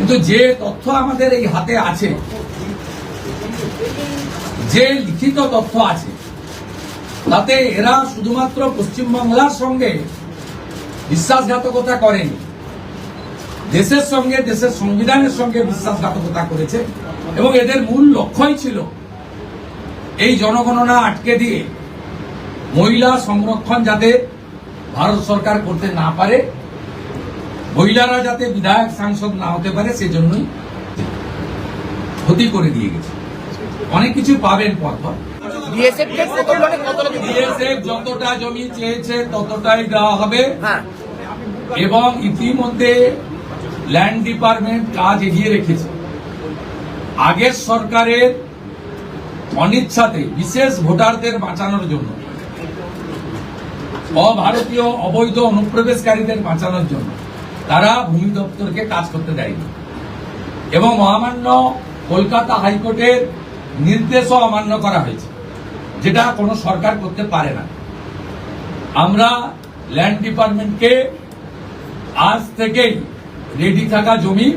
কিন্তু যে তথ্য আমাদের এই হাতে আছে, যে লিখিত তথ্য আছে, তাতে এরা শুধুমাত্র পশ্চিমবাংলার সঙ্গে বিশ্বাসঘাতকতা করেনি, দেশের সঙ্গে, দেশের সংবিধানের সঙ্গে বিশ্বাসঘাতকতা করেছে। এবং এদের মূল লক্ষ্যই ছিল এই জনগণনা আটকে দিয়ে মহিলা সংরক্ষণ যাতে ভারত সরকার করতে না পারে, মহিলারা যাতে বিধায়ক সাংসদ না হতে পারে, সেজন্যই ক্ষতি করে দিয়ে গেছে। অনেক কিছু পাবেন পরপর। বিএসএফ যতটা জমি চেয়েছে ততটাই দেওয়া হবে এবং ইতিমধ্যে ল্যান্ড ডিপার্টমেন্ট কাজ এগিয়ে রেখেছে। আগের সরকারের অনিচ্ছাতে বিশেষ ভোটারদের বাঁচানোর জন্য, অভারতীয় অবৈধ অনুপ্রবেশকারীদের বাঁচানোর জন্য তারা ভূমি দপ্তরকে কাজ করতে দেয়নি এবং মহামান্য কলকাতা হাইকোর্টের নির্দেশও অমান্য করা হয়েছে, যেটা কোনো সরকার করতে পারে না। আমরা ল্যান্ড ডিপার্টমেন্টকে আজ থেকেই রেডি থাকা জমি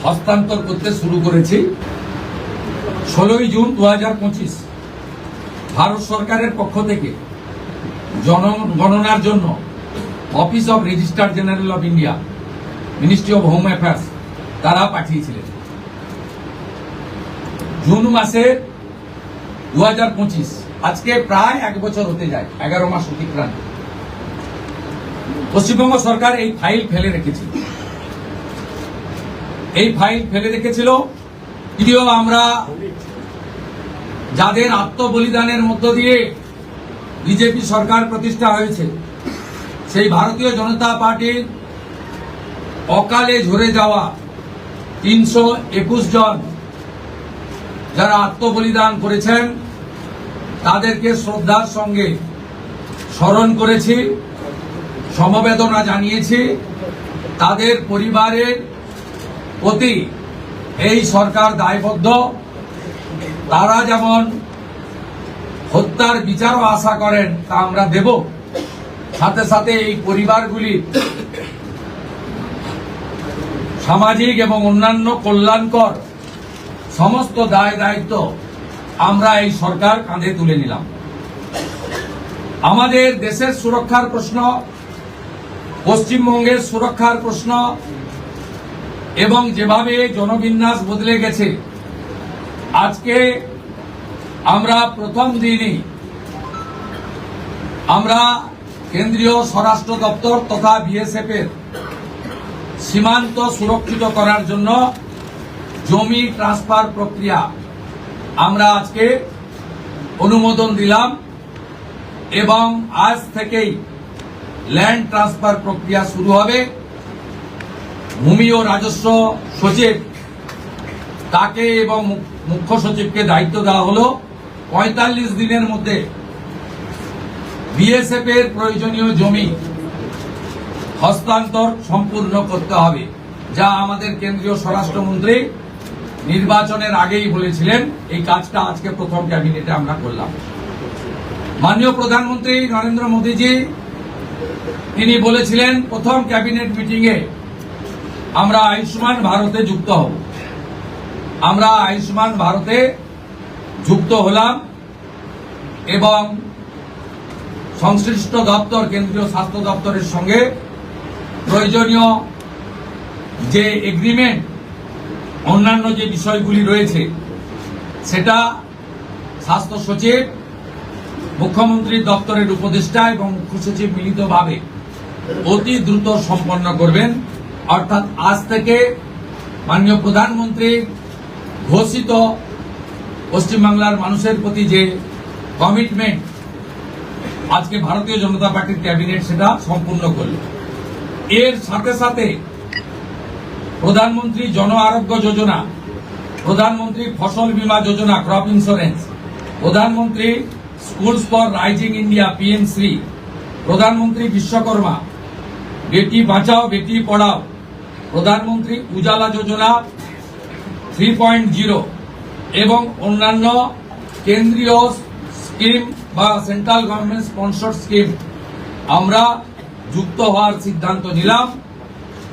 হস্তান্তর করতে শুরু করেছি। 16 জুন 2025 ভারত সরকারের পক্ষ থেকে জনগণনার জন্য office of registrar general of India, ministry of home affairs তারা পাঠিয়েছিলেন। জুন মাসে 2025, আজকে প্রায় 1 বছর হতে যায়, 11 মাস অতিক্রান্ত। পশ্চিমবঙ্গ সরকার এই ফাইল ফেলে রেখেছিল। যদিও আমরা যাদের আত্মবলিদানের মধ্য দিয়ে বিজেপি সরকার প্রতিষ্ঠা হয়েছে, সেই ভারতীয় জনতা পার্টির অকালে ঝরে যাওয়া 321 জন যারা আত্মবলিদান করেছেন, তাদেরকে শ্রদ্ধার সঙ্গে স্মরণ করেছি, সমবেদনা জানিয়েছি। তাদের পরিবারের প্রতি এই সরকার দায়বদ্ধ। তারা যেমন হত্যার বিচারও আশা করেন, তা আমরা দেব। সাথে সাথে এই পরিবারগুলির সামাজিক এবং অন্যান্য কল্যাণকর সমস্ত দায় দায়িত্ব আমরা এই সরকার কাঁধে তুলে নিলাম। আমাদের দেশের সুরক্ষার প্রশ্ন, পশ্চিমবঙ্গের সুরক্ষার প্রশ্ন এবং যেভাবে জনবিন্যাস বদলে গেছে, আজকে আমরা প্রথম দিনই আমরা কেন্দ্রীয় স্বরাষ্ট্র দপ্তর তথা বিএসএফ এর সীমান্ত সুরক্ষিত করার জন্য জমি ট্রান্সফার প্রক্রিয়া আমরা আজকে অনুমোদন দিলাম এবং আজ থেকেই ল্যান্ড ট্রান্সফার প্রক্রিয়া শুরু হবে। ভূমি ও রাজস্ব সচিব তাকে এবং মুখ্য সচিবকে দায়িত্ব দেওয়া হলো 45 দিনের মধ্যে বিএসএফ এর প্রয়োজনীয় জমি হস্তান্তর সম্পূর্ণ করতে হবে, যা আমাদের কেন্দ্রীয় স্বরাষ্ট্রমন্ত্রী নির্বাচনের আগেই বলেছিলেন। এই কাজটা আজকে প্রথম ক্যাবিনেটে আমরা করলাম। মাননীয় প্রধানমন্ত্রী নরেন্দ্র মোদীজি তিনি বলেছিলেন প্রথম ক্যাবিনেট মিটিংয়ে আমরা আয়ুষ্মান ভারতে যুক্ত হব। আমরা আয়ুষ্মান ভারতে যুক্ত হলাম এবং সংশ্লিষ্ট দপ্তর, কেন্দ্রীয় স্বাস্থ্য দপ্তরের সঙ্গে প্রয়োজনীয় যে এগ্রিমেন্ট, অন্যান্য যে বিষয়গুলি রয়েছে, সেটা স্বাস্থ্য সচিব, মুখ্যমন্ত্রীর দপ্তরের উপদেষ্টা এবং মুখ্য সচিব মিলিতভাবে অতি দ্রুত সম্পন্ন করবেন। অর্থাৎ আজ থেকে মাননীয় প্রধানমন্ত্রী ঘোষিত পশ্চিমবাংলার মানুষের প্রতি যে কমিটমেন্ট আজকে ভারতীয় জনতা পার্টির ক্যাবিনেট সেটা সম্পূর্ণ করল। এর সাথে সাথে প্রধানমন্ত্রী জন আরোগ্য যোজনা, প্রধানমন্ত্রী ফসল বীমা যোজনা, ক্রপ ইন্স্যুরেন্স, প্রধানমন্ত্রী স্কুলস ফর রাইজিং ইন্ডিয়া পিএম-শ্রী, প্রধানমন্ত্রী বিশ্বকর্মা, বেটি বাঁচাও বেটি পড়াও, প্রধানমন্ত্রী উজালা যোজনা 3.0 এবং অন্যান্য কেন্দ্রীয় স্কিম বা সেন্ট্রাল গভর্নমেন্ট স্পন্সর্ড স্কিম আমরা যুক্ত হওয়ার সিদ্ধান্ত নিলাম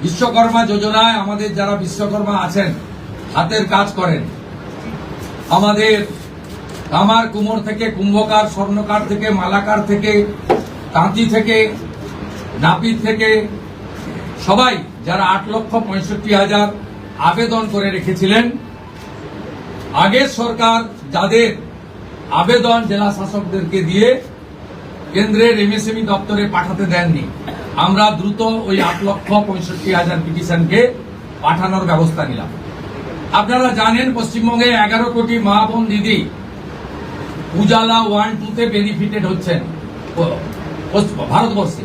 বিশ্বকর্মা যোজনায় আমাদের যারা বিশ্বকর্মা আছেন, হাতের কাজ করেন, আমাদের কামার কুমোর থেকে কুম্ভকার, স্বর্ণকার থেকে মালাকার থেকে তাঁতি থেকে নাপিত থেকে সবাই যারা 8,65,000 আবেদন করে রেখেছিলেন, আগের সরকার যাদের আবেদন জেলা শাসকদেরকে দিয়ে কেন্দ্রের এমএসএমই দপ্তরে পাঠাতে দেননি, আমরা দ্রুত ওই 8,65,000 পিটিশনকে পাঠানোর ব্যবস্থা নিলাম। আপনারা জানেন পশ্চিমবঙ্গে 11 কোটি মা বোন দিদি উজালা 1-2 বেনিফিটেড হচ্ছেন ভারতবর্ষে।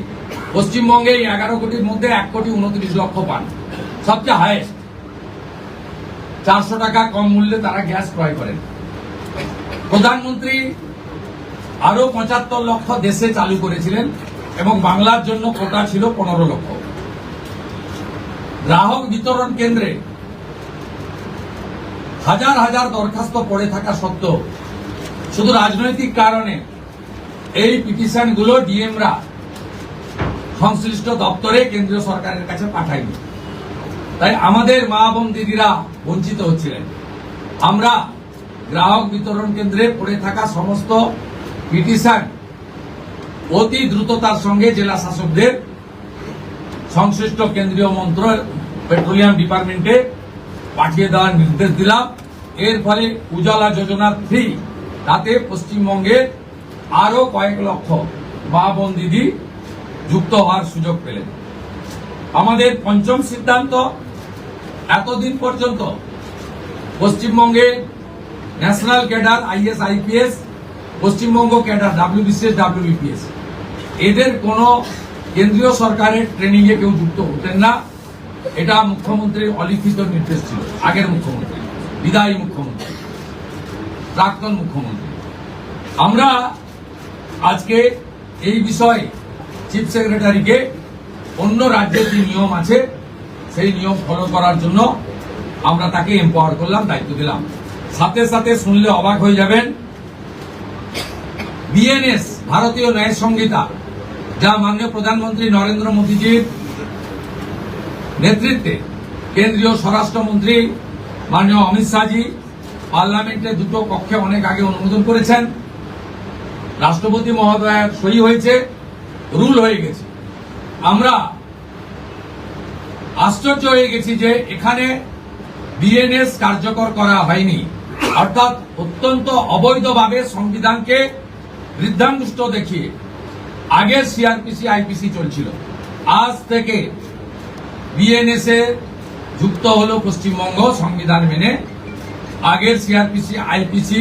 পশ্চিমবঙ্গে 11 কোটির মধ্যে 1,29,00,000 পান, সবচেয়ে হাইয়েস্ট। 400 টাকা কম মূল্যে তারা গ্যাস ক্রয় করেন। প্রধানমন্ত্রী আরো 75 লক্ষ দেশে চালু করেছিলেন এবং বাংলার জন্য কোটা ছিল 15 লক্ষ। গ্রাহক বিতরণ কেন্দ্রে হাজার হাজার দরখাস্ত পড়ে থাকা সত্ত্বেও শুধু রাজনৈতিক কারণে এই পিটিশনগুলো ডিএমরা সংশ্লিষ্ট দপ্তরে কেন্দ্রীয় সরকারের কাছে পাঠায়নি। তাই আমাদের মা বোন দিদিরা বঞ্চিত হচ্ছিলেন। আমরা গ্রাহক বিতরণ কেন্দ্রে পড়ে থাকা সমস্ত পিটিশন অতি দ্রুততার সঙ্গে জেলা শাসকদের সংশ্লিষ্ট কেন্দ্রীয় পেট্রোলিয়াম ডিপার্টমেন্টে পাঠিয়ে দেওয়ার নির্দেশ দিলাম। এর ফলে উজালা যোজনা 3 তাতে পশ্চিমবঙ্গে আরো কয়েক লক্ষ মা বোন দিদি যুক্ত হওয়ার সুযোগ পেলেন। আমাদের পঞ্চম সিদ্ধান্ত, এতদিন পর্যন্ত পশ্চিমবঙ্গে national cadre is IPS, Paschimbanga cadre WBCS WBPS এদের কোন কেন্দ্রীয় সরকারের ট্রেনিং এ কেউ যুক্ত হতেন না। এটা মুখ্যমন্ত্রীর অলিখিত নির্দেশ ছিল। আগের মুখ্যমন্ত্রী, বিদায়ী মুখ্যমন্ত্রী, প্রাক্তন মুখ্যমন্ত্রী। আমরা আজকে এই বিষয়ে চিফ সেক্রেটারিকে অন্য রাজ্যের যে নিয়ম আছে সেই নিয়ম ফলো করার জন্য আমরা তাকে এম্পাওয়ার করলাম, দায়িত্ব দিলাম। সাথে সাথে শুনলে অবাক হয়ে যাবেন, বিএনএস ভারতীয় ন্যায় সংহিতা, যা মাননীয় প্রধানমন্ত্রী নরেন্দ্র মোদীজির নেতৃত্বে কেন্দ্রীয় স্বরাষ্ট্রমন্ত্রী মাননীয় অমিত শাহজি পার্লামেন্টে দুটো কক্ষে অনেক আগে অনুমোদন করেছেন, রাষ্ট্রপতি মহোদয়ের সই হয়েছে, রুল হয়ে গেছে। আমরা আশ্চর্য হয়ে গেছি যে এখানে বিএনএস কার্যকর করা হয়নি, অর্থাৎ অত্যন্ত অবৈধভাবে সংবিধানকে বৃদ্ধাঙ্গুষ্ঠ দেখিয়ে আগে সিআরপিসি আইপিসি চলছিল। আজ থেকে বিএনএস এ যুক্ত হলো পশ্চিমবঙ্গ সংবিধান মেনে। আগের সিআরপিসি আইপিসি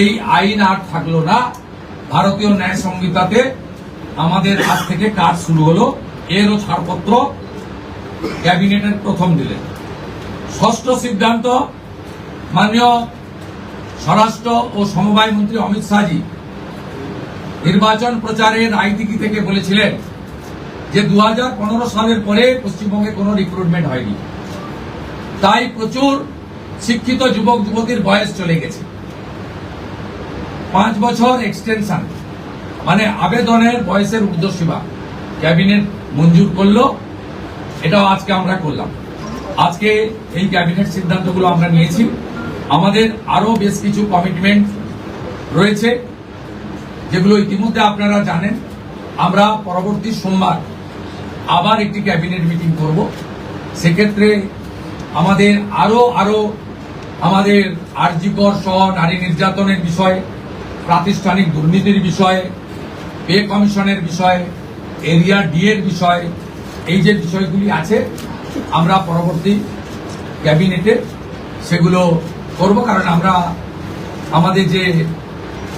এই আইন আর থাকলো না। ভারতীয় ন্যায় সংহিতাতে আমাদের আজ থেকে কাজ শুরু হলো। এরও ছাড়পত্র ক্যাবিনেটের প্রথম দিলেন। ষষ্ঠ সিদ্ধান্ত, মাননীয় স্বরাষ্ট্র ও সমবায় মন্ত্রী অমিত শাহজি নির্বাচন প্রচারের রায়দিঘি থেকে বলেছিলেন যে 2015 সালের পরে পশ্চিমবঙ্গে কোনো রিক্রুটমেন্ট হয়নি, তাই প্রচুর শিক্ষিত যুবক যুবতীর বয়স চলে গেছে। 5 বছর এক্সটেনশন, মানে আবেদনের বয়সের ঊর্ধ্বসীমা ক্যাবিনেট মঞ্জুর করলো। এটাও আজকে আমরা করলাম। আজকে এই ক্যাবিনেট সিদ্ধান্তগুলো আমরা নিয়েছি। আমাদের আরো বেশ কিছু কমিটমেন্ট রয়েছে যেগুলো ইতিমধ্যে আপনারা জানেন। আমরা পরবর্তী সোমবার আবার একটি ক্যাবিনেট মিটিং করব। সেক্ষেত্রে আমাদের আরো আমাদের আরজিকর সহ নারী নির্যাতনের বিষয়ে, প্রাতিষ্ঠানিক দুর্নীতির বিষয়ে, পে কমিশনের বিষয়ে, এরিয়া ডি এর বিষয়ে, এই যে বিষয়গুলি আছে আমরা পরবর্তী ক্যাবিনেটে সেগুলো করব। কারণ আমরা আমাদের যে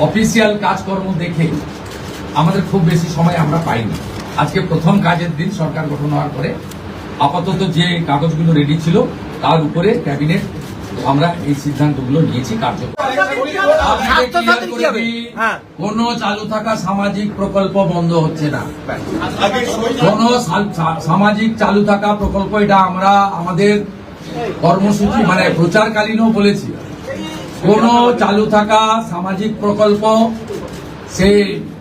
অফিসিয়াল কাজকর্ম দেখে আমাদের খুব বেশি সময় আমরা পাইনি। আজকে প্রথম কাজের দিন সরকার গঠন হওয়ার পরে আপাতত যে কাগজগুলো রেডি ছিল তার উপরে ক্যাবিনেট আমরা এই সিদ্ধান্তগুলো নিয়েছি কার্যকর। কোন চালু থাকা সামাজিক প্রকল্প বন্ধ হচ্ছে না। কোন সামাজিক চালু থাকা প্রকল্প, এটা আমরা আমাদের কর্মসূচি মানে প্রচারকালীনও বলেছি, কোন চালু থাকা সামাজিক প্রকল্প সে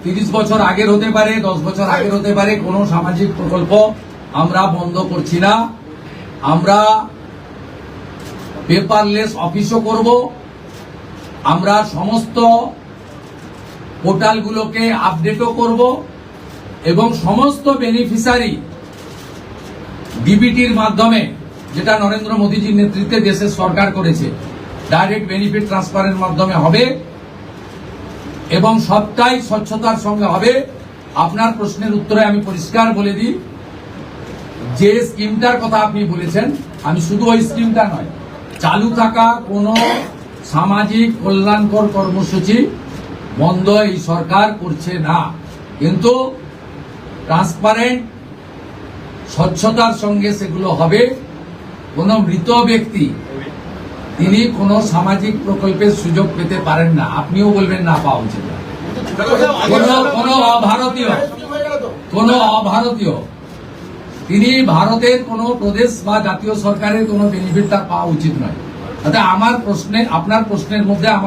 30 বছর আগের হতে পারে, 10 বছর আগের হতে পারে, কোন সামাজিক প্রকল্প আমরা বন্ধ করছি না। আমরা পেপারলেস অফিসও করব। আমরা সমস্ত পোর্টালগুলোকে আপডেটও করব এবং সমস্ত বেনিফিশিয়ারি ডিবিটির মাধ্যমে, যেটা নরেন্দ্র মোদীজির নেতৃত্বে দেশের সরকার করেছে, ডাইরেক্ট বেনিফিট ট্রান্সফারের মাধ্যমে হবে এবং সবটাই স্বচ্ছতার সঙ্গে হবে। আপনার প্রশ্নের উত্তরে আমি পরিষ্কার বলে দিই, যে স্কিমটার কথা আপনি বলেছেন, আমি শুধু ওই স্কিমটা নয়, চালু থাকা কোনো সামাজিক কল্যাণকর কর্মসূচি বন্ধ এই সরকার করছে না, কিন্তু ট্রান্সপারেন্ট স্বচ্ছতার সঙ্গে সেগুলো হবে। কোনো মৃত ব্যক্তি তিনি কোনো সামাজিক প্রকল্পের সুযোগ পেতে পারেন না, আপনিও বলবেন না পাওয়া উচিত না। কোনো অভারতীয় তিনি ভারতের কোনো প্রদেশ বা জাতীয় সরকারের কোনো বেনিফিট তার পাওয়া উচিত নয়। অর্থাৎ আমার প্রশ্নে, আপনার প্রশ্নের মধ্যে আমার